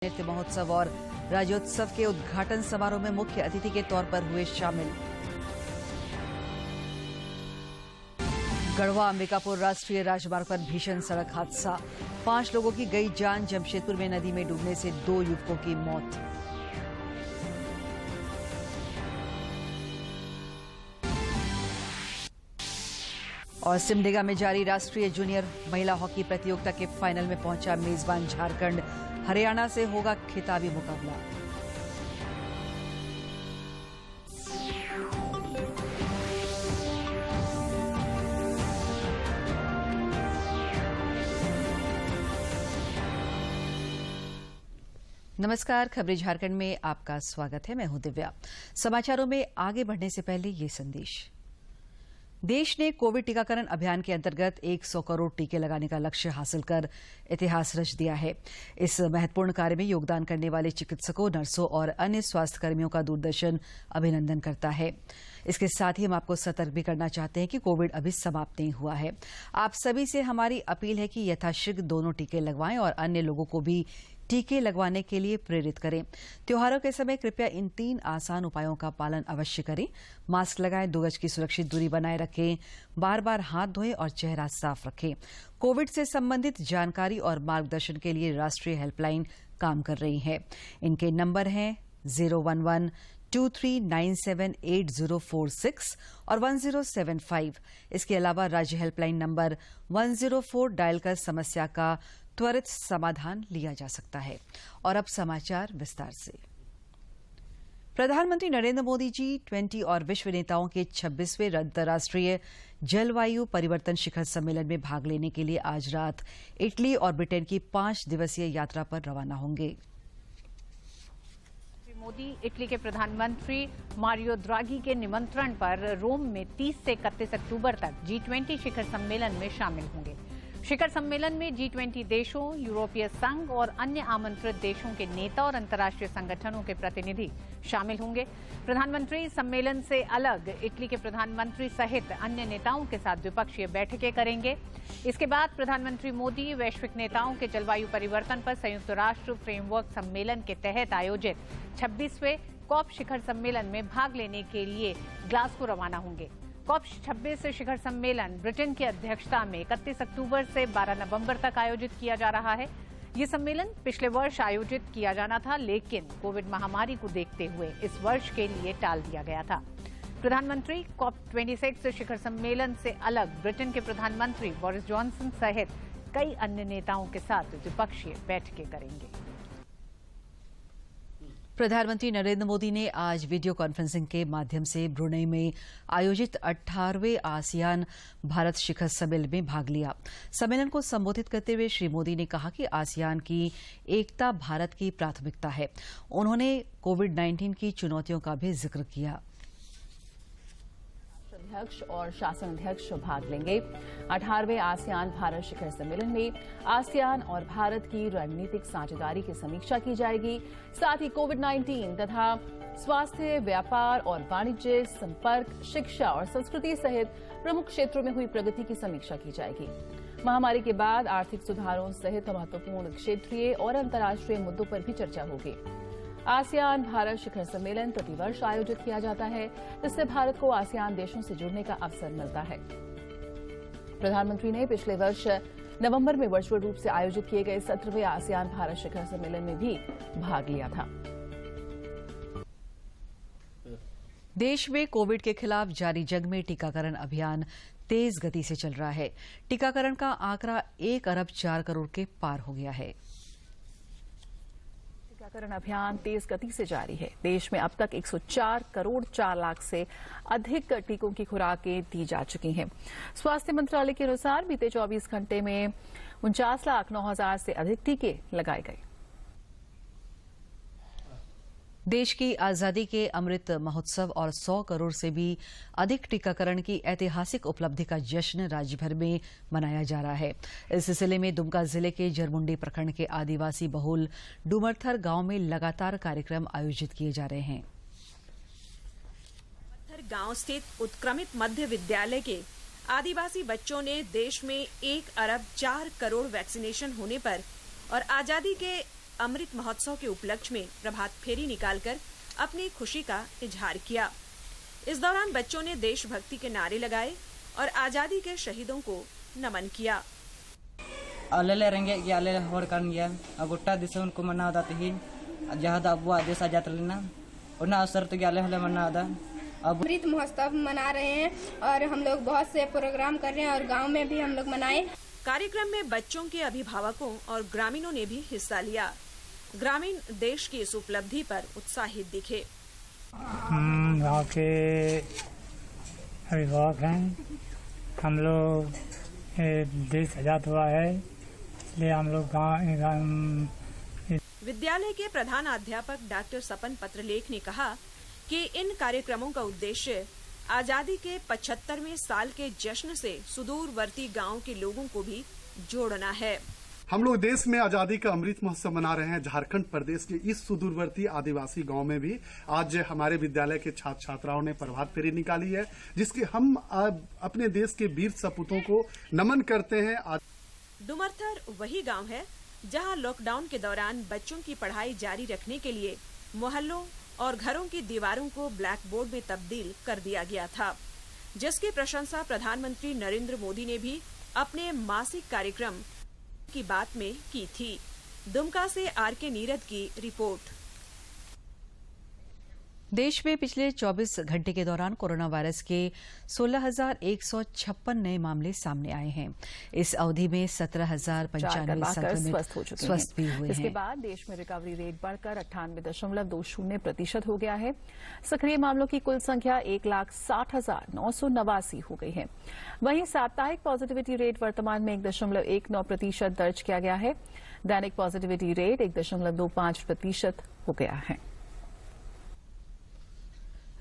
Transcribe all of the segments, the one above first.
नृत्य महोत्सव और राज्योत्सव के उद्घाटन समारोह में मुख्य अतिथि के तौर पर हुए शामिल। गढ़वा अंबिकापुर राष्ट्रीय राजमार्ग पर भीषण सड़क हादसा, 5 लोगों की गई जान। जमशेदपुर में नदी में डूबने से 2 युवकों की मौत। और सिमडेगा में जारी राष्ट्रीय जूनियर महिला हॉकी प्रतियोगिता के फाइनल में पहुंचा मेजबान झारखंड। हरियाणा से होगा खिताबी मुकाबला। नमस्कार, खबरें झारखंड में आपका स्वागत है। मैं हूं दिव्या। समाचारों में आगे बढ़ने से पहले ये संदेश। देश ने कोविड टीकाकरण अभियान के अंतर्गत 100 करोड़ टीके लगाने का लक्ष्य हासिल कर इतिहास रच दिया है। इस महत्वपूर्ण कार्य में योगदान करने वाले चिकित्सकों, नर्सों और अन्य स्वास्थ्यकर्मियों का दूरदर्शन अभिनंदन करता है। इसके साथ ही हम आपको सतर्क भी करना चाहते हैं कि कोविड अभी समाप्त नहीं हुआ है। आप सभी से हमारी अपील है कि यथाशीघ्र दोनों टीके लगवाएं और अन्य लोगों को भी टीके लगवाने के लिए प्रेरित करें। त्योहारों के समय कृपया इन 3 आसान उपायों का पालन अवश्य करें। मास्क लगाएं, 2 गज की सुरक्षित दूरी बनाए रखें, बार बार हाथ धोएं और चेहरा साफ रखें। कोविड से संबंधित जानकारी और मार्गदर्शन के लिए राष्ट्रीय हेल्पलाइन काम कर रही है। इनके नंबर हैं 011-2397-8046 और 1075। इसके अलावा राज्य हेल्पलाइन नंबर 104 डायल कर समस्या का त्वरित समाधान लिया जा सकता है। और अब समाचार विस्तार से। प्रधानमंत्री नरेंद्र मोदी G20 और विश्व नेताओं के 26वें अंतर्राष्ट्रीय जलवायु परिवर्तन शिखर सम्मेलन में भाग लेने के लिए आज रात इटली और ब्रिटेन की 5 दिवसीय यात्रा पर रवाना होंगे। मोदी इटली के प्रधानमंत्री मारियो द्राघी के निमंत्रण पर रोम में 30 से 31 अक्टूबर तक G20 शिखर सम्मेलन में शामिल होंगे। शिखर सम्मेलन में G20 देशों, यूरोपीय संघ और अन्य आमंत्रित देशों के नेता और अंतर्राष्ट्रीय संगठनों के प्रतिनिधि शामिल होंगे। प्रधानमंत्री सम्मेलन से अलग इटली के प्रधानमंत्री सहित अन्य नेताओं के साथ द्विपक्षीय बैठकें करेंगे। इसके बाद प्रधानमंत्री मोदी वैश्विक नेताओं के जलवायु परिवर्तन पर संयुक्त राष्ट्र फ्रेमवर्क सम्मेलन के तहत आयोजित 26वें कॉप शिखर सम्मेलन में भाग लेने के लिए ग्लासगो रवाना होंगे। कॉप 26 शिखर सम्मेलन ब्रिटेन की अध्यक्षता में 31 अक्टूबर से 12 नवंबर तक आयोजित किया जा रहा है। ये सम्मेलन पिछले वर्ष आयोजित किया जाना था, लेकिन कोविड महामारी को देखते हुए इस वर्ष के लिए टाल दिया गया था। प्रधानमंत्री कॉप 26 शिखर सम्मेलन से अलग ब्रिटेन के प्रधानमंत्री बोरिस जॉनसन सहित कई अन्य नेताओं के साथ द्विपक्षीय बैठकें करेंगे। प्रधानमंत्री नरेंद्र मोदी ने आज वीडियो कॉन्फ्रेंसिंग के माध्यम से ब्रुनेई में आयोजित 18वें आसियान भारत शिखर सम्मेलन में भाग लिया। सम्मेलन को संबोधित करते हुए श्री मोदी ने कहा कि आसियान की एकता भारत की प्राथमिकता है। उन्होंने कोविड-19 की चुनौतियों का भी जिक्र किया। अध्यक्ष और शासन अध्यक्ष भाग लेंगे। 18वें आसियान भारत शिखर सम्मेलन में आसियान और भारत की रणनीतिक साझेदारी की समीक्षा की जाएगी। साथ ही कोविड-19 तथा स्वास्थ्य, व्यापार और वाणिज्य, संपर्क, शिक्षा और संस्कृति सहित प्रमुख क्षेत्रों में हुई प्रगति की समीक्षा की जाएगी। महामारी के बाद आर्थिक सुधारों सहित महत्वपूर्ण क्षेत्रीय और अंतर्राष्ट्रीय मुद्दों पर भी चर्चा होगी। आसियान भारत शिखर सम्मेलन प्रतिवर्ष आयोजित किया जाता है, जिससे भारत को आसियान देशों से जुड़ने का अवसर मिलता है। प्रधानमंत्री ने पिछले वर्ष नवंबर में वर्चुअल रूप से आयोजित किए गए 17वें आसियान भारत शिखर सम्मेलन में भी भाग लिया था। देश में कोविड के खिलाफ जारी जंग में टीकाकरण अभियान तेज गति से चल रहा है। टीकाकरण का आंकड़ा 1 अरब 4 करोड़ के पार हो गया है। टीकाकरण अभियान तेज गति से जारी है। देश में अब तक 104 करोड़ 4 लाख से अधिक टीकों की खुराकें दी जा चुकी हैं। स्वास्थ्य मंत्रालय के अनुसार बीते 24 घंटे में 49,09,000 से अधिक टीके लगाए गए। देश की आजादी के अमृत महोत्सव और 100 करोड़ से भी अधिक टीकाकरण की ऐतिहासिक उपलब्धि का जश्न राज्य भर में मनाया जा रहा है। इस सिलसिले में दुमका जिले के जरमुंडी प्रखंड के आदिवासी बहुल डूमरथर गांव में लगातार कार्यक्रम आयोजित किए जा रहे हैं। डूमरथर गांव स्थित उत्क्रमित मध्य विद्यालय के आदिवासी बच्चों ने देश में 1 अरब 4 करोड़ वैक्सीनेशन होने पर और आजादी के अमृत महोत्सव के उपलक्ष्य में प्रभात फेरी निकालकर अपनी खुशी का इजहार किया। इस दौरान बच्चों ने देशभक्ति के नारे लगाए और आजादी के शहीदों को नमन किया। आलेले रेंगे गया आलेले होर कान गया गोटा दिसों को मना दा तिहिन जहां दा अबुआ देश आजाद लेना ओना अवसर तो गया हले मना दा अमृत महोत्सव मना रहे हैं और हम लोग बहुत से प्रोग्राम कर रहे हैं और गांव में भी हम लोग मनाए। कार्यक्रम में बच्चों के अभिभावकों और ग्रामीणों ने भी हिस्सा लिया। ग्रामीण देश की इस उपलब्धि पर उत्साहित दिखे। गाँव के अभिभावक हैं, हम लोग देश आजाद हुआ है इसलिए हम लोग गाँव। विद्यालय के प्रधान अध्यापक डॉक्टर सपन पत्रलेख ने कहा कि इन कार्यक्रमों का उद्देश्य आजादी के 75वें साल के जश्न से सुदूरवर्ती गांव के लोगों को भी जोड़ना है। हम लोग देश में आजादी का अमृत महोत्सव मना रहे हैं। झारखंड प्रदेश के इस सुदूरवर्ती आदिवासी गांव में भी आज हमारे विद्यालय के छात्र छात्राओं ने प्रभात फेरी निकाली है, जिसके हम अपने देश के वीर सपूतों को नमन करते हैं। डुमरथर वही गांव है जहां लॉकडाउन के दौरान बच्चों की पढ़ाई जारी रखने के लिए मोहल्लों और घरों की दीवारों को ब्लैक बोर्ड में तब्दील कर दिया गया था, जिसकी प्रशंसा प्रधानमंत्री नरेंद्र मोदी ने भी अपने मासिक कार्यक्रम की बात में की थी। दुमका से आर.के. नीरद की रिपोर्ट। देश में पिछले 24 घंटे के दौरान कोरोना वायरस के 16,156 नए मामले सामने आए हैं। इस अवधि में 17,095 संक्रमित स्वस्थ भी हुए हैं। इसके बाद देश में रिकवरी रेट बढ़कर 98.20% हो गया है। सक्रिय मामलों की कुल संख्या 1,60,989 हो गई है। वहीं साप्ताहिक पॉजिटिविटी रेट वर्तमान में 1.19% दर्ज किया गया है। दैनिक पॉजिटिविटी रेट 1.25% हो गया है।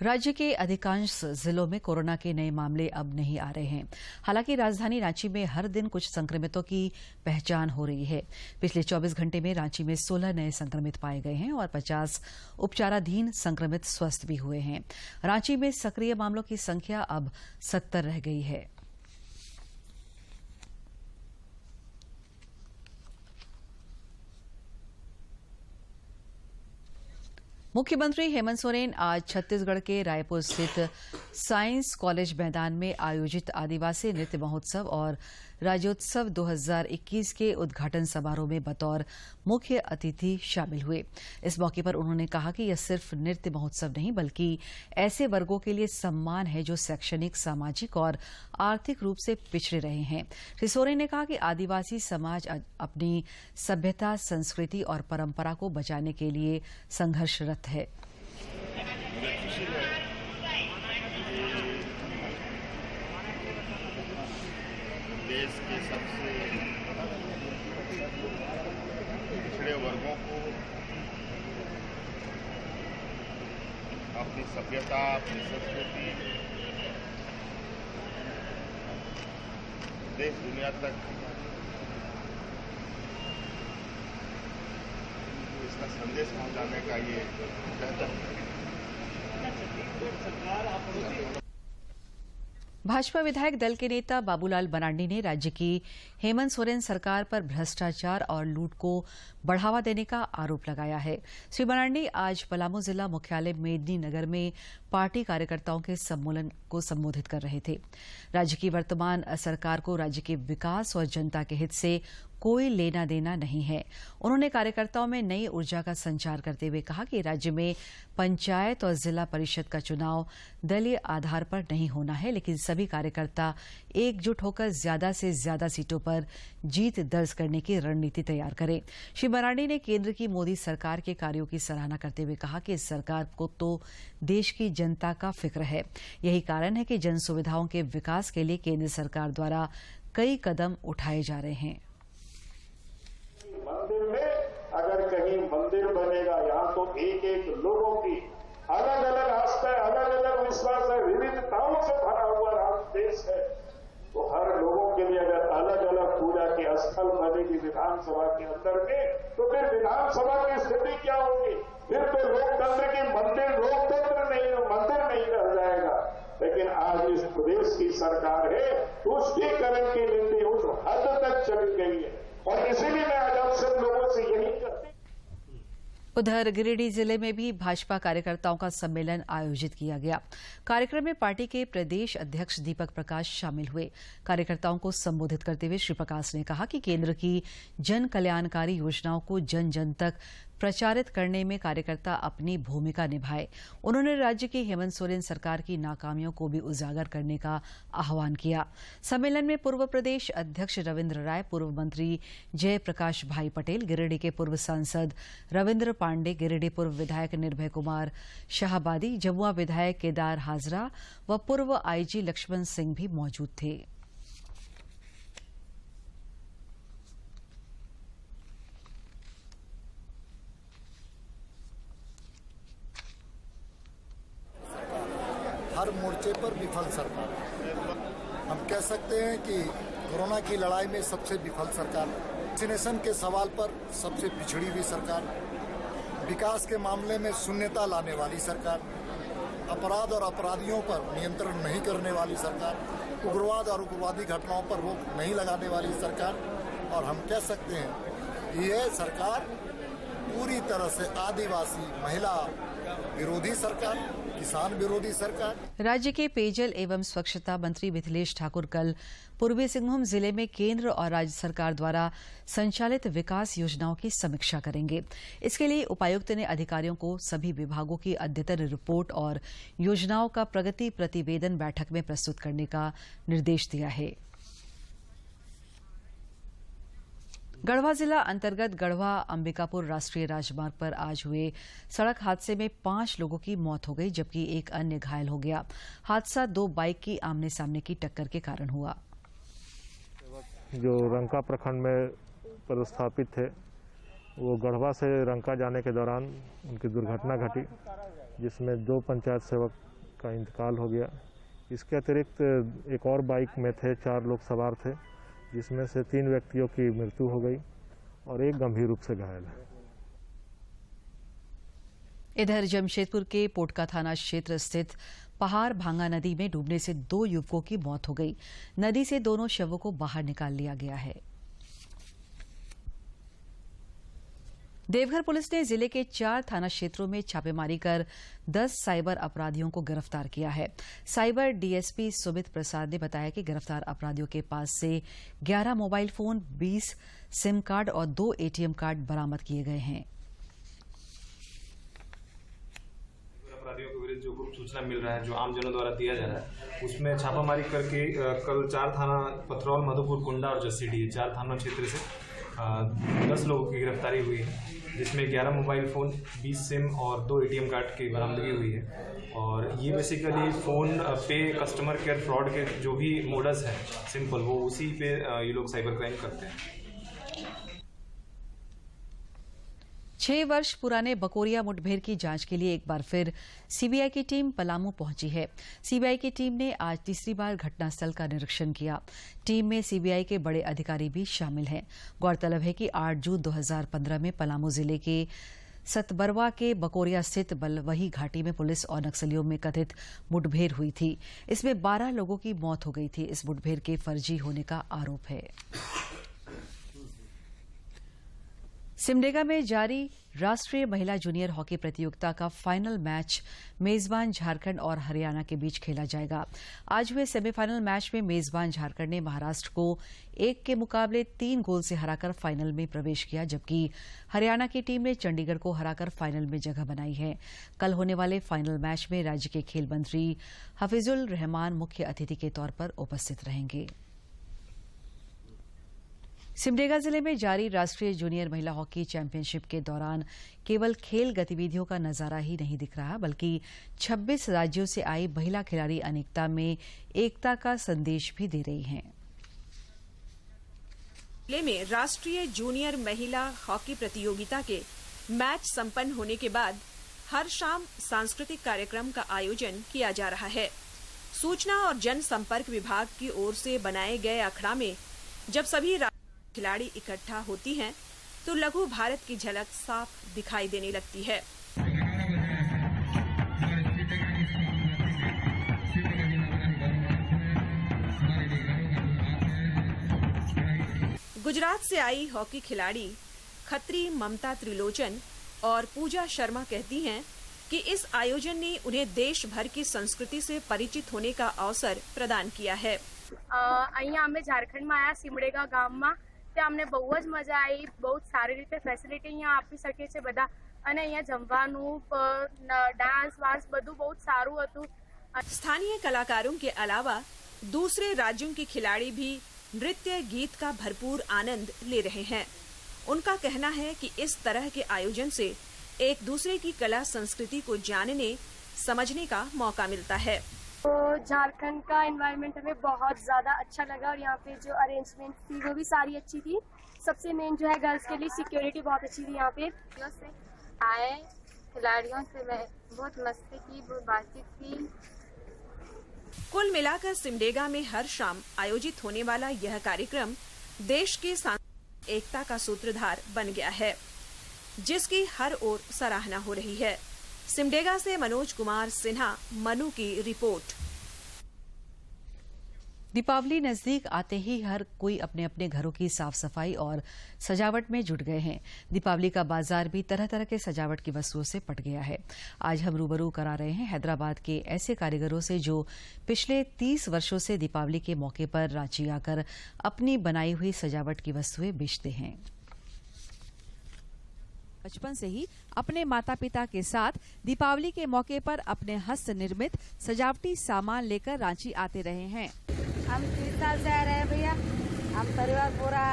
राज्य के अधिकांश जिलों में कोरोना के नए मामले अब नहीं आ रहे हैं। हालांकि राजधानी रांची में हर दिन कुछ संक्रमितों की पहचान हो रही है। पिछले 24 घंटे में रांची में 16 नए संक्रमित पाए गए हैं और 50 उपचाराधीन संक्रमित स्वस्थ भी हुए हैं। रांची में सक्रिय मामलों की संख्या अब 70 रह गई है। मुख्यमंत्री हेमंत सोरेन आज छत्तीसगढ़ के रायपुर स्थित साइंस कॉलेज मैदान में आयोजित आदिवासी नृत्य महोत्सव और राज्योत्सव 2021 के उद्घाटन समारोह में बतौर मुख्य अतिथि शामिल हुए। इस मौके पर उन्होंने कहा कि यह सिर्फ नृत्य महोत्सव नहीं बल्कि ऐसे वर्गों के लिए सम्मान है जो शैक्षणिक, सामाजिक और आर्थिक रूप से पिछड़े रहे हैं। श्री सोरेन ने कहा कि आदिवासी समाज अपनी सभ्यता, संस्कृति और परंपरा को बचाने के लिए संघर्षरत है। देश के सबसे पिछड़े वर्गों को अपनी सभ्यता, अपनी संस्कृति देश दुनिया तक इसका संदेश पहुंचाने का ये बेहतर भाजपा विधायक दल के नेता बाबूलाल मरांडी ने राज्य की हेमंत सोरेन सरकार पर भ्रष्टाचार और लूट को बढ़ावा देने का आरोप लगाया है। श्री मरांडी आज पलामू जिला मुख्यालय मेदिनीनगर में पार्टी कार्यकर्ताओं के सम्मेलन को संबोधित कर रहे थे। राज्य की वर्तमान सरकार को राज्य के विकास और जनता के हित से कोई लेना देना नहीं है। उन्होंने कार्यकर्ताओं में नई ऊर्जा का संचार करते हुए कहा कि राज्य में पंचायत और जिला परिषद का चुनाव दलीय आधार पर नहीं होना है, लेकिन सभी कार्यकर्ता एकजुट होकर ज्यादा से ज्यादा सीटों पर जीत दर्ज करने की रणनीति तैयार करें। श्री मरांडी ने केंद्र की मोदी सरकार के कार्यों की सराहना करते हुए कहा कि इस सरकार को तो देश की जनता का फिक्र है। यही कारण है कि जन सुविधाओं के विकास के लिए केंद्र सरकार द्वारा कई कदम उठाए जा रहे हैं। मंदिर में अगर कहीं मंदिर बनेगा, यहाँ तो एक एक लोगों की अलग अलग आस्था, अलग अलग विश्वास है, विविधताओं से भरा हुआ देश है, तो हर लोगों के लिए अगर अलग अलग पूजा के स्थल बनेगी विधानसभा के अंदर में, तो फिर विधानसभा की स्थिति क्या होगी? फिर तो लोकतंत्र की मंदिर नहीं रह जाएगा। लेकिन आज इस प्रदेश की सरकार है, तुष्टीकरण की नीति उस हद तक चली गई है और इसीलिए मैं आज आप सब लोगों से यही कहती। उधर गिरिडीह जिले में भी भाजपा कार्यकर्ताओं का सम्मेलन आयोजित किया गया। कार्यक्रम में पार्टी के प्रदेश अध्यक्ष दीपक प्रकाश शामिल हुए। कार्यकर्ताओं को संबोधित करते हुए श्री प्रकाश ने कहा कि केंद्र की जन कल्याणकारी योजनाओं को जन जन तक प्रचारित करने में कार्यकर्ता अपनी भूमिका निभाए। उन्होंने राज्य की हेमंत सोरेन सरकार की नाकामियों को भी उजागर करने का आह्वान किया। सम्मेलन में पूर्व प्रदेश अध्यक्ष रविंद्र राय, पूर्व मंत्री जयप्रकाश भाई पटेल, गिरिडीह के पूर्व सांसद रविंद्र पांडे, गिरिडीह पूर्व विधायक निर्भय कुमार शाहबादी, जमुआ विधायक केदार हाजरा व पूर्व आईजी लक्ष्मण सिंह भी मौजूद थे। हर मोर्चे पर विफल सरकार। हम कह सकते हैं कि कोरोना की लड़ाई में सबसे विफल सरकार, वैक्सीनेशन के सवाल पर सबसे पिछड़ी हुई सरकार, विकास के मामले में शून्यता लाने वाली सरकार, अपराध और अपराधियों पर नियंत्रण नहीं करने वाली सरकार, उग्रवाद और उग्रवादी घटनाओं पर रोक नहीं लगाने वाली सरकार, और हम कह सकते हैं यह सरकार पूरी तरह से आदिवासी महिला विरोधी सरकार, किसान विरोधी सरकार। राज्य के पेयजल एवं स्वच्छता मंत्री मिथिलेश ठाकुर कल पूर्वी सिंहभूम जिले में केंद्र और राज्य सरकार द्वारा संचालित विकास योजनाओं की समीक्षा करेंगे। इसके लिए उपायुक्त ने अधिकारियों को सभी विभागों की अद्यतन रिपोर्ट और योजनाओं का प्रगति प्रतिवेदन बैठक में प्रस्तुत करने का निर्देश दिया है। गढ़वा जिला अंतर्गत गढ़वा अंबिकापुर राष्ट्रीय राजमार्ग पर आज हुए सड़क हादसे में 5 लोगों की मौत हो गई, जबकि एक अन्य घायल हो गया। हादसा 2 बाइक की आमने सामने की टक्कर के कारण हुआ। जो रंका प्रखंड में पदस्थापित थे, वो गढ़वा से रंका जाने के दौरान उनकी दुर्घटना घटी, जिसमें 2 पंचायत सेवक का इंतकाल हो गया। इसके अतिरिक्त एक और बाइक में थे 4 लोग सवार थे, जिसमें से 3 व्यक्तियों की मृत्यु हो गई और एक गंभीर रूप से घायल है। इधर जमशेदपुर के पोटका थाना क्षेत्र स्थित पहाड़ भांगा नदी में डूबने से 2 युवकों की मौत हो गई। नदी से दोनों शवों को बाहर निकाल लिया गया है। देवघर पुलिस ने जिले के 4 थाना क्षेत्रों में छापेमारी कर 10 साइबर अपराधियों को गिरफ्तार किया है। साइबर डीएसपी सुमित प्रसाद ने बताया कि गिरफ्तार अपराधियों के पास से 11 मोबाइल फोन, 20 सिम कार्ड और 2 एटीएम कार्ड बरामद किए गए हैं। अपराधियों के विरुद्ध जो गुप्त सूचना मिल रहा है, जो आमजनों द्वारा दिया जा रहा है, उसमें छापामारी करके कल 4 थाना पथरौल, मधुपुर, कुंडा और जसीडीह 4 थाना क्षेत्र से 10 लोगों की गिरफ्तारी हुई है, जिसमें 11 मोबाइल फ़ोन, 20 सिम और 2 एटीएम कार्ड की बरामदगी हुई है। और ये बेसिकली फ़ोन पे कस्टमर केयर फ्रॉड के जो भी मोडस है सिंपल, वो उसी पे ये लोग साइबर क्राइम करते हैं। 6 वर्ष पुराने बकोरिया मुठभेड़ की जांच के लिए एक बार फिर सीबीआई की टीम पलामू पहुंची है। सीबीआई की टीम ने आज तीसरी बार घटनास्थल का निरीक्षण किया। टीम में सीबीआई के बड़े अधिकारी भी शामिल हैं। गौरतलब है कि 8 जून 2015 में पलामू जिले के सतबरवा के बकोरिया स्थित बलवही घाटी में पुलिस और नक्सलियों में कथित मुठभेड़ हुई थी। इसमें 12 लोगों की मौत हो गई थी। इस मुठभेड़ के फर्जी होने का आरोप है। सिमडेगा में जारी राष्ट्रीय महिला जूनियर हॉकी प्रतियोगिता का फाइनल मैच मेजबान झारखंड और हरियाणा के बीच खेला जाएगा। आज हुए सेमीफाइनल मैच में मेजबान झारखंड ने महाराष्ट्र को 1 के मुकाबले 3 गोल से हराकर फाइनल में प्रवेश किया, जबकि हरियाणा की टीम ने चंडीगढ़ को हराकर फाइनल में जगह बनाई है। कल होने वाले फाइनल मैच में राज्य के खेल मंत्री हफीजुल रहमान मुख्य अतिथि के तौर पर उपस्थित रहेंगे। सिमडेगा जिले में जारी राष्ट्रीय जूनियर महिला हॉकी चैंपियनशिप के दौरान केवल खेल गतिविधियों का नजारा ही नहीं दिख रहा, बल्कि 26 राज्यों से आई महिला खिलाड़ी अनेकता में एकता का संदेश भी दे रही हैं। जिले में राष्ट्रीय जूनियर महिला हॉकी प्रतियोगिता के मैच संपन्न होने के बाद हर शाम सांस्कृतिक कार्यक्रम का आयोजन किया जा रहा है। सूचना और जनसंपर्क विभाग की ओर से बनाए गए अखड़ा में जब सभी खिलाड़ी इकट्ठा होती हैं तो लघु भारत की झलक साफ दिखाई देने लगती है। गुजरात से आई हॉकी खिलाड़ी खत्री ममता त्रिलोचन और पूजा शर्मा कहती हैं कि इस आयोजन ने उन्हें देश भर की संस्कृति से परिचित होने का अवसर प्रदान किया है। અહીંયા અમે ઝારખંડમાં આવ્યા સિમડેગા ગામમાં ત્યાં અમને બહુ જ મજા આવી, બહુ સારી રીતે ફેસિલિટી અહીંયા આપી શકીએ છે બધા, અને અહીંયા જમવાનું ડાન્સ વાન્સ બધું બહુ સારું હતું। स्थानीय कलाकारों के अलावा दूसरे राज्यों के खिलाड़ी भी नृत्य गीत का भरपूर आनंद ले रहे हैं। उनका कहना है कि इस तरह के आयोजन से एक दूसरे की कला संस्कृति को जानने समझने का मौका मिलता है। तो झारखंड का एनवायरनमेंट हमें बहुत ज्यादा अच्छा लगा और यहाँ पे जो अरेंजमेंट थी वो भी सारी अच्छी थी। सबसे मेन जो है गर्ल्स के लिए सिक्योरिटी बहुत अच्छी थी। यहाँ पे आए खिलाड़ियों से मैं बहुत मस्ती की, बहुत बातचीत की। कुल मिलाकर सिमडेगा में हर शाम आयोजित होने वाला यह कार्यक्रम देश की सांस्कृतिक एकता का सूत्रधार बन गया है, जिसकी हर ओर सराहना हो रही है। सिमडेगा से मनोज कुमार सिन्हा, मनु की रिपोर्ट। दीपावली नजदीक आते ही हर कोई अपने अपने घरों की साफ सफाई और सजावट में जुट गए हैं। दीपावली का बाजार भी तरह तरह के सजावट की वस्तुओं से पट गया है। आज हम रूबरू करा रहे हैं हैदराबाद के ऐसे कारीगरों से जो पिछले 30 वर्षों से दीपावली के मौके पर रांची आकर अपनी बनाई हुई सजावट की वस्तुएं बेचते हैं। बचपन से ही अपने माता पिता के साथ दीपावली के मौके पर अपने हस्त निर्मित सजावटी सामान लेकर रांची आते रहे हैं। हम 3 साल से आ रहे हैं भैया। हम परिवार पूरा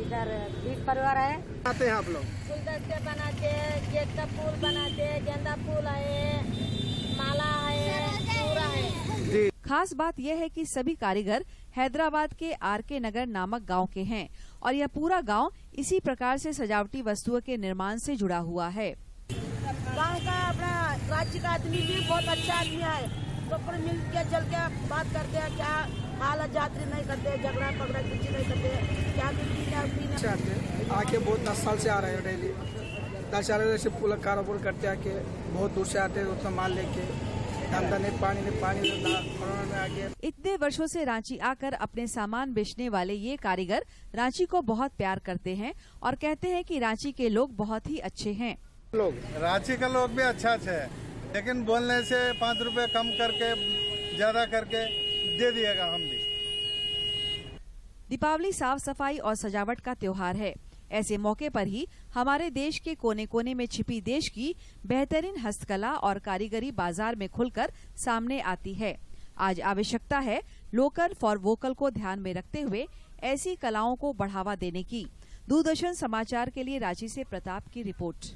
इधर 20 परिवार है। आते हैं आप लोग? गुलदस्ते बनाते हैं, गेट का फूल बनाते हैं, गेंदा फूल है, माला है, चूड़ा है। खास बात यह है कि सभी कारीगर हैदराबाद के आरके नगर नामक गांव के हैं और यह पूरा गांव इसी प्रकार से सजावटी वस्तुओं के निर्माण से जुड़ा हुआ है। गांव का अपना राज्य का आदमी भी बहुत अच्छा आदमी है। तो पर मिल के चल के बात करते हैं, क्या हाल जात्री नहीं करते, झगड़ा पगड़ा कुछ नहीं करते, क्या पीना। आके बहुत 10 साल से आ रहे हैं डेली। 10 साल से पूरा कारोबार करते आके बहुत दूर से आते हैं, उतना माल लेके पानी में आगे। इतने वर्षों से रांची आकर अपने सामान बेचने वाले ये कारीगर रांची को बहुत प्यार करते हैं और कहते हैं कि रांची के लोग बहुत ही अच्छे हैं। रांची का लोग भी अच्छा है, लेकिन बोलने से 5 रुपए कम करके ज्यादा करके दे दिएगा हम भी। दीपावली साफ सफाई और सजावट का त्योहार है। ऐसे मौके पर ही हमारे देश के कोने कोने में छिपी देश की बेहतरीन हस्तकला और कारीगरी बाजार में खुलकर सामने आती है। आज आवश्यकता है लोकल फॉर वोकल को ध्यान में रखते हुए ऐसी कलाओं को बढ़ावा देने की। दूरदर्शन समाचार के लिए रांची से प्रताप की रिपोर्ट।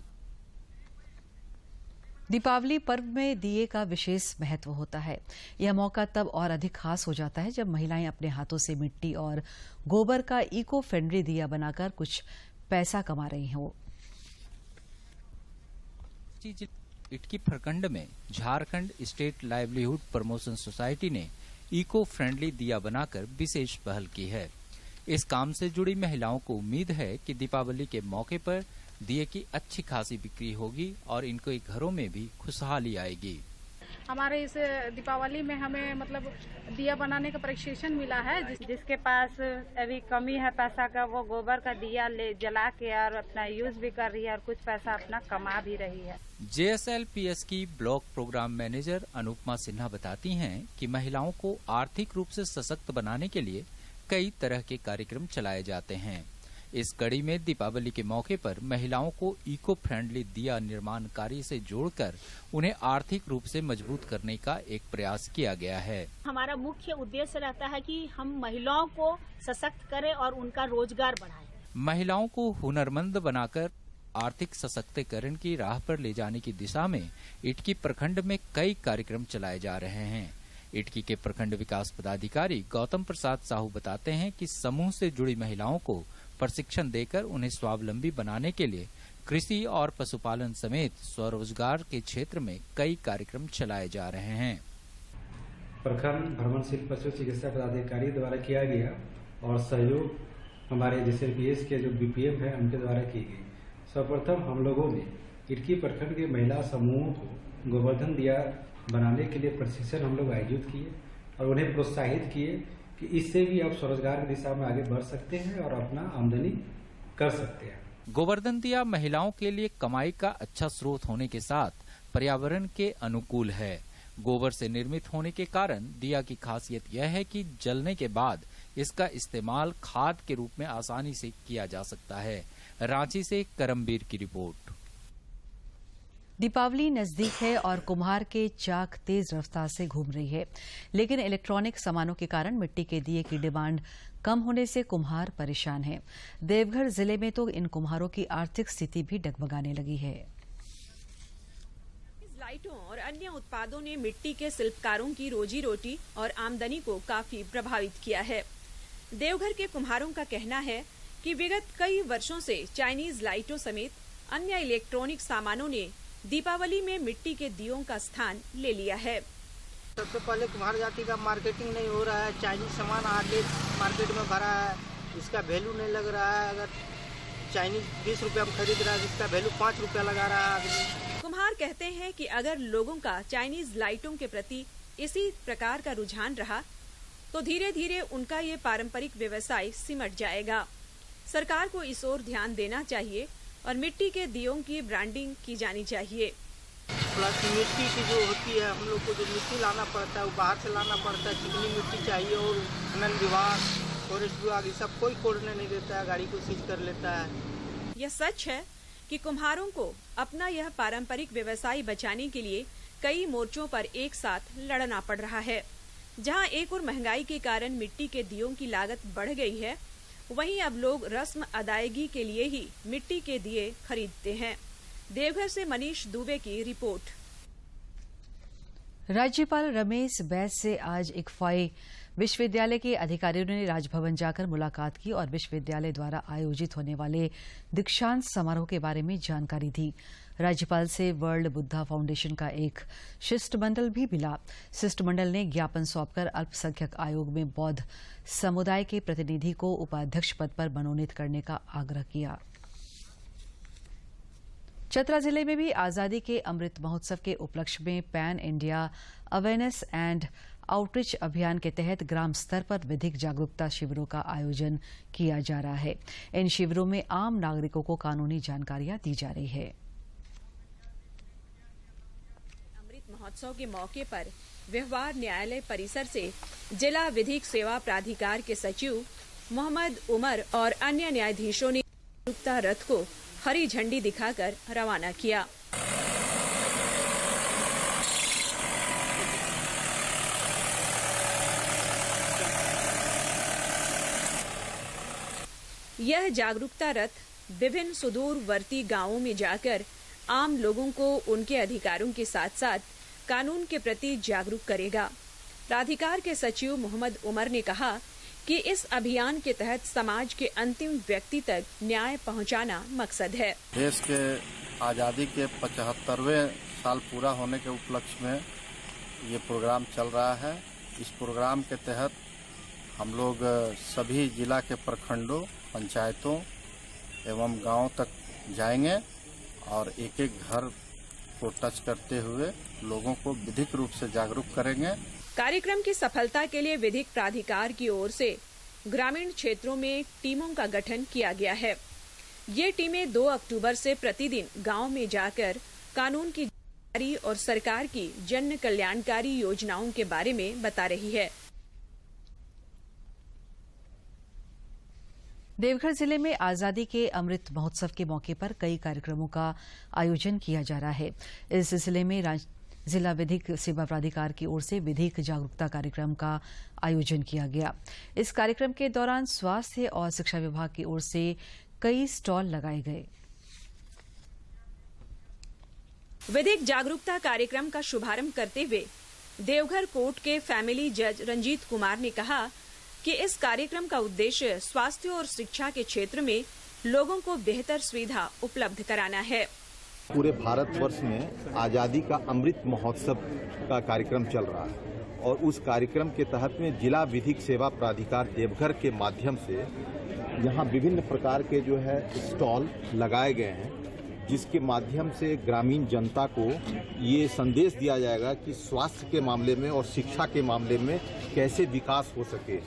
दीपावली पर्व में दिए का विशेष महत्व होता है। यह मौका तब और अधिक खास हो जाता है जब महिलाएं अपने हाथों से मिट्टी और गोबर का इको फ्रेंडली दिया बनाकर कुछ पैसा कमा रही हों। इटकी प्रखंड में Jharkhand state livelihood promotion society ने इको फ्रेंडली दिया बनाकर विशेष पहल की है। इस काम से जुड़ी महिलाओं को उम्मीद है कि दीपावली के मौके पर दिए की अच्छी खासी बिक्री होगी और इनके घरों में भी खुशहाली आएगी। हमारे इस दीपावली में हमें मतलब दिया बनाने का प्रशिक्षण मिला है। जिसके पास अभी कमी है पैसा का, वो गोबर का दिया ले जला के और अपना यूज भी कर रही है और कुछ पैसा अपना कमा भी रही है। JSLPS की block programme manager Anupama Sinha बताती हैं कि महिलाओं को आर्थिक रूप से सशक्त बनाने के लिए कई तरह के कार्यक्रम चलाए जाते हैं। इस कड़ी में दीपावली के मौके पर महिलाओं को इको फ्रेंडली दिया निर्माण कार्य से जोड़कर उन्हें आर्थिक रूप से मजबूत करने का एक प्रयास किया गया है। हमारा मुख्य उद्देश्य रहता है कि हम महिलाओं को सशक्त करें और उनका रोजगार बढ़ाएं। महिलाओं को हुनरमंद बनाकर आर्थिक सशक्तिकरण की राह पर ले जाने की दिशा में इटकी प्रखंड में कई कार्यक्रम चलाए जा रहे हैं। इटकी के प्रखंड विकास पदाधिकारी गौतम प्रसाद साहू बताते हैं कि समूह से जुड़ी महिलाओं को प्रशिक्षण देकर उन्हें स्वावलंबी बनाने के लिए कृषि और पशुपालन समेत स्वरोजगार के क्षेत्र में कई कार्यक्रम चलाए जा रहे हैं। प्रखंड भ्रमणशील पशु चिकित्सा पदाधिकारी द्वारा किया गया और सहयोग हमारे JSLPS के जो BPM है उनके द्वारा की गई। सर्वप्रथम हम लोगों ने इटकी प्रखंड के महिला समूहों को गोवर्धन दिया बनाने के लिए प्रशिक्षण हम लोग आयोजित किए और उन्हें प्रोत्साहित किए कि इससे भी आप स्वरोजगार की दिशा में आगे बढ़ सकते हैं और अपना आमदनी कर सकते हैं। गोवर्धन दिया महिलाओं के लिए कमाई का अच्छा स्रोत होने के साथ पर्यावरण के अनुकूल है। गोबर से निर्मित होने के कारण दिया की खासियत यह है कि जलने के बाद इसका इस्तेमाल खाद के रूप में आसानी से किया जा सकता है। रांची से करमबीर की रिपोर्ट। दीपावली नजदीक है और कुम्हार के चाक तेज रफ्तार से घूम रही है, लेकिन इलेक्ट्रॉनिक सामानों के कारण मिट्टी के दिए की डिमांड कम होने से कुम्हार परेशान हैं। देवघर जिले में तो इन कुम्हारों की आर्थिक स्थिति भी डगमगाने लगी है। लाइटों और अन्य उत्पादों ने मिट्टी के शिल्पकारों की रोजी रोटी और आमदनी को काफी प्रभावित किया है। देवघर के कुम्हारों का कहना है कि विगत कई वर्षों से चाइनीज लाइटों समेत अन्य इलेक्ट्रॉनिक सामानों ने दीपावली में मिट्टी के दियों का स्थान ले लिया है। सबसे पहले कुम्हार जाति का मार्केटिंग नहीं हो रहा है। चाइनीज सामान आगे मार्केट में भरा है, इसका वैल्यू नहीं लग रहा है। अगर चाइनीज 20 रुपया में खरीद रहा है, इसका वैल्यू 5 रुपया लगा रहा है आदमी। कुम्हार कहते हैं कि अगर लोगों का चाइनीज लाइटों के प्रति इसी प्रकार का रुझान रहा तो धीरे धीरे उनका ये पारंपरिक व्यवसाय सिमट जाएगा। सरकार को इस ओर ध्यान देना चाहिए और मिट्टी के दियों की ब्रांडिंग की जानी चाहिए। प्लस मिट्टी की जो होती है, हम लोग को जो मिट्टी लाना पड़ता है वो बाहर से लाना पड़ता है। चिकनी मिट्टी चाहिए और खनन विभाग, फॉरेस्ट विभाग, ये सब कोई खोलने नहीं देता है, गाड़ी को सीज कर लेता है। यह सच है कि कुम्हारों को अपना यह पारंपरिक व्यवसाय बचाने के लिए कई मोर्चों पर एक साथ लड़ना पड़ रहा है। जहां एक और महंगाई के कारण मिट्टी के दियों की लागत बढ़ गई है, वहीं अब लोग रस्म अदायगी के लिए ही मिट्टी के दिए खरीदते हैं। देवघर से मनीष दुबे की रिपोर्ट। राज्यपाल रमेश बैस से आज इक्फाई विश्वविद्यालय के अधिकारियों ने राजभवन जाकर मुलाकात की और विश्वविद्यालय द्वारा आयोजित होने वाले दीक्षांत समारोह के बारे में जानकारी दी। राज्यपाल से वर्ल्ड बुद्धा फाउंडेशन का एक शिष्टमंडल भी मिला। शिष्टमंडल ने ज्ञापन सौंपकर अल्पसंख्यक आयोग में बौद्ध समुदाय के प्रतिनिधि को उपाध्यक्ष पद पर मनोनीत करने का आग्रह किया। चतरा जिले में भी आजादी के अमृत महोत्सव के उपलक्ष्य में pan India awareness and outreach अभियान के तहत ग्राम स्तर पर विधिक जागरूकता शिविरों का आयोजन किया जा रहा है। इन शिविरों में आम नागरिकों को कानूनी जानकारियां दी जा रही है। अमृत महोत्सव के मौके पर व्यवहार न्यायालय परिसर से जिला विधिक सेवा प्राधिकार के सचिव मोहम्मद उमर और अन्य न्यायाधीशों ने जागरूकता रथ को हरी झंडी दिखाकर रवाना किया। यह जागरूकता रथ विभिन्न सुदूरवर्ती गांवों में जाकर आम लोगों को उनके अधिकारों के साथ साथ कानून के प्रति जागरूक करेगा। प्राधिकार के सचिव मोहम्मद उमर ने कहा कि इस अभियान के तहत समाज के अंतिम व्यक्ति तक न्याय पहुंचाना मकसद है। देश के आज़ादी के 75वें साल पूरा होने के उपलक्ष्य में ये प्रोग्राम चल रहा है। इस प्रोग्राम के तहत हम लोग सभी जिला के प्रखंडों, पंचायतों एवं गांवों तक जाएंगे और एक एक घर को टच करते हुए लोगों को विधिक रूप से जागरूक करेंगे। कार्यक्रम की सफलता के लिए विधिक प्राधिकार की ओर से ग्रामीण क्षेत्रों में टीमों का गठन किया गया है। ये टीमें 2 अक्टूबर से प्रतिदिन गांव में जाकर कानून की जानकारी और सरकार की जन कल्याणकारी योजनाओं के बारे में बता रही है। देवघर जिले में आजादी के अमृत महोत्सव के मौके पर कई कार्यक्रमों का आयोजन किया जा रहा है। इस सिलसिले में जिला विधिक सेवा प्राधिकार की ओर से विधिक जागरूकता कार्यक्रम का आयोजन किया गया। इस कार्यक्रम के दौरान स्वास्थ्य और शिक्षा विभाग की ओर से कई स्टॉल लगाए गए। विधिक जागरूकता कार्यक्रम का शुभारंभ करते हुए देवघर कोर्ट के फैमिली जज रंजीत कुमार ने कहा कि इस कार्यक्रम का उद्देश्य स्वास्थ्य और शिक्षा के क्षेत्र में लोगों को बेहतर सुविधा उपलब्ध कराना है। पूरे भारतवर्ष में आज़ादी का अमृत महोत्सव का कार्यक्रम चल रहा है और उस कार्यक्रम के तहत में जिला विधिक सेवा प्राधिकार देवघर के माध्यम से यहाँ विभिन्न प्रकार के जो है स्टॉल लगाए गए हैं, जिसके माध्यम से ग्रामीण जनता को ये संदेश दिया जाएगा कि स्वास्थ्य के मामले में और शिक्षा के मामले में कैसे विकास हो सके।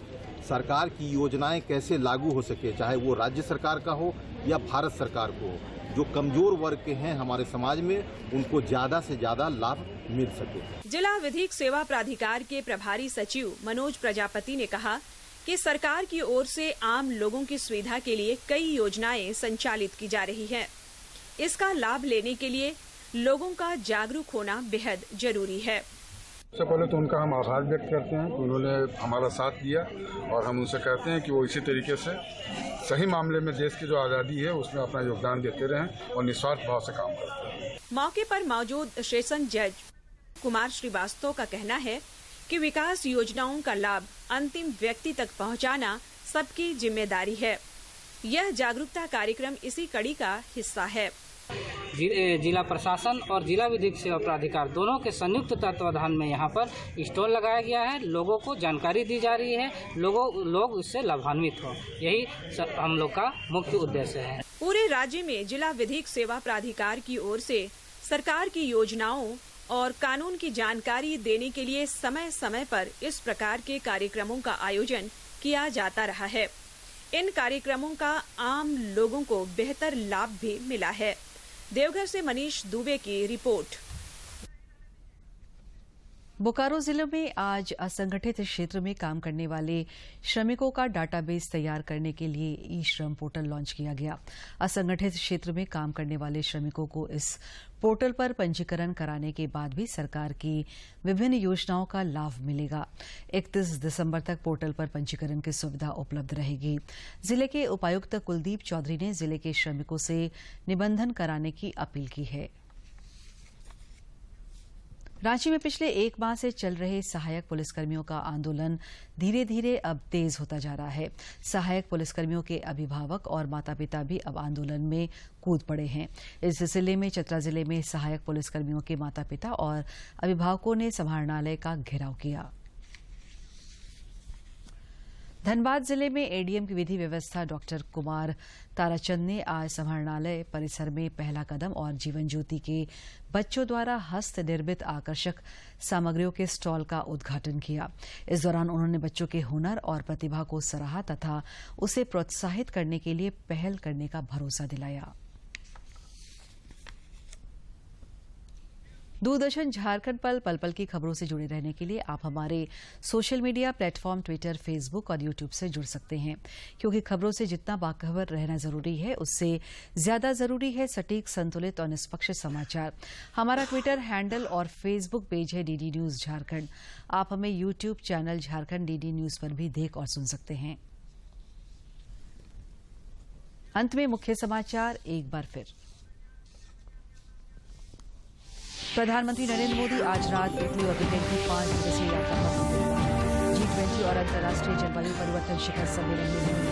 सरकार की योजनाएं कैसे लागू हो सके, चाहे वो राज्य सरकार का हो या भारत सरकार को हो। जो कमजोर वर्ग के हैं हमारे समाज में, उनको ज्यादा से ज्यादा लाभ मिल सके। जिला विधिक सेवा प्राधिकार के प्रभारी सचिव मनोज प्रजापति ने कहा कि सरकार की ओर से आम लोगों की सुविधा के लिए कई योजनाएं संचालित की जा रही हैं। इसका लाभ लेने के लिए लोगों का जागरूक होना बेहद जरूरी है। सबसे पहले तो उनका हम आभार व्यक्त करते हैं कि उन्होंने हमारा साथ दिया और हम उनसे कहते हैं कि वो इसी तरीके से सही मामले में देश की जो आज़ादी है उसमें अपना योगदान देते रहें और निस्वार्थ भाव से काम करते रहें। मौके पर मौजूद सेशन जज कुमार श्रीवास्तव का कहना है कि विकास योजनाओं का लाभ अंतिम व्यक्ति तक पहुंचाना सबकी जिम्मेदारी है। यह जागरूकता कार्यक्रम इसी कड़ी का हिस्सा है। जिला प्रशासन और जिला विधिक सेवा प्राधिकार दोनों के संयुक्त तत्वाधान में यहाँ पर स्टॉल लगाया गया है। लोगों को जानकारी दी जा रही है, लोग इससे लाभान्वित हो, यही हम लोग का मुख्य उद्देश्य है। पूरे राज्य में जिला विधिक सेवा प्राधिकार की ओर से सरकार की योजनाओं और कानून की जानकारी देने के लिए समय समय पर इस प्रकार के कार्यक्रमों का आयोजन किया जाता रहा है। इन कार्यक्रमों का आम लोगों को बेहतर लाभ भी मिला है। देवघर से मनीष दुबे की रिपोर्ट। बोकारो जिले में आज असंगठित क्षेत्र में काम करने वाले श्रमिकों का डाटाबेस तैयार करने के लिए ई श्रम पोर्टल लॉन्च किया गया। असंगठित क्षेत्र में काम करने वाले श्रमिकों को इस पोर्टल पर पंजीकरण कराने के बाद भी सरकार की विभिन्न योजनाओं का लाभ मिलेगा। 31 दिसंबर तक पोर्टल पर पंजीकरण की सुविधा उपलब्ध रहेगी। जिले के उपायुक्त कुलदीप चौधरी ने जिले के श्रमिकों से निबंधन कराने की अपील की है। रांची में पिछले एक माह से चल रहे सहायक पुलिसकर्मियों का आंदोलन धीरे धीरे अब तेज होता जा रहा है। सहायक पुलिसकर्मियों के अभिभावक और माता पिता भी अब आंदोलन में कूद पड़े हैं। इस सिलसिले में चतरा जिले में सहायक पुलिसकर्मियों के माता पिता और अभिभावकों ने समाहरणालय का घेराव किया। धनबाद जिले में एडीएम की विधि व्यवस्था डॉक्टर कुमार ताराचंद ने आज समाहरणालय परिसर में पहला कदम और जीवन ज्योति के बच्चों द्वारा हस्त निर्मित आकर्षक सामग्रियों के स्टॉल का उद्घाटन किया। इस दौरान उन्होंने बच्चों के हुनर और प्रतिभा को सराहा तथा उसे प्रोत्साहित करने के लिए पहल करने का भरोसा दिलाया। दूरदर्शन झारखंड पर पल पल की खबरों से जुड़े रहने के लिए आप हमारे social media platform Twitter, Facebook और यूट्यूब से जुड़ सकते हैं, क्योंकि खबरों से जितना बाखबर रहना जरूरी है उससे ज्यादा जरूरी है सटीक, संतुलित और निष्पक्ष समाचार। हमारा ट्विटर हैंडल और फेसबुक पेज है डीडी न्यूज झारखंड। आप हमें YouTube channel Jharkhand DD news पर भी देख और सुन सकते हैं। अंत में मुख्य समाचार एक बार फिर। प्रधानमंत्री नरेंद्र मोदी आज रात इटली और ब्रिटेन की 5 दिवसीय यात्रा पर होंगे। G20 और अंतर्राष्ट्रीय जलवायु परिवर्तन शिखर सम्मेलन में होंगे।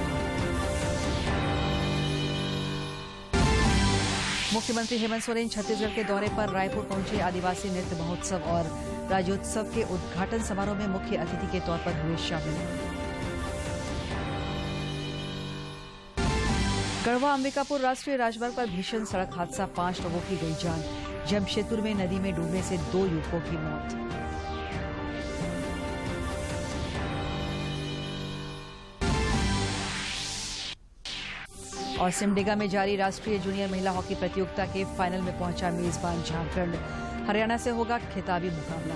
मुख्यमंत्री हेमंत सोरेन छत्तीसगढ़ के दौरे पर रायपुर पहुंचे। आदिवासी नृत्य महोत्सव और राज्योत्सव के उद्घाटन समारोह में मुख्य अतिथि के तौर पर हुए शामिल। गढ़वा अंबिकापुर राष्ट्रीय राजमार्ग पर भीषण सड़क हादसा, 5 लोगों की गई जान। जमशेदपुर में नदी में डूबने से 2 युवकों की मौत। और सिमडेगा में जारी राष्ट्रीय जूनियर महिला हॉकी प्रतियोगिता के फाइनल में पहुंचा मेजबान झारखंड। हरियाणा से होगा खिताबी मुकाबला।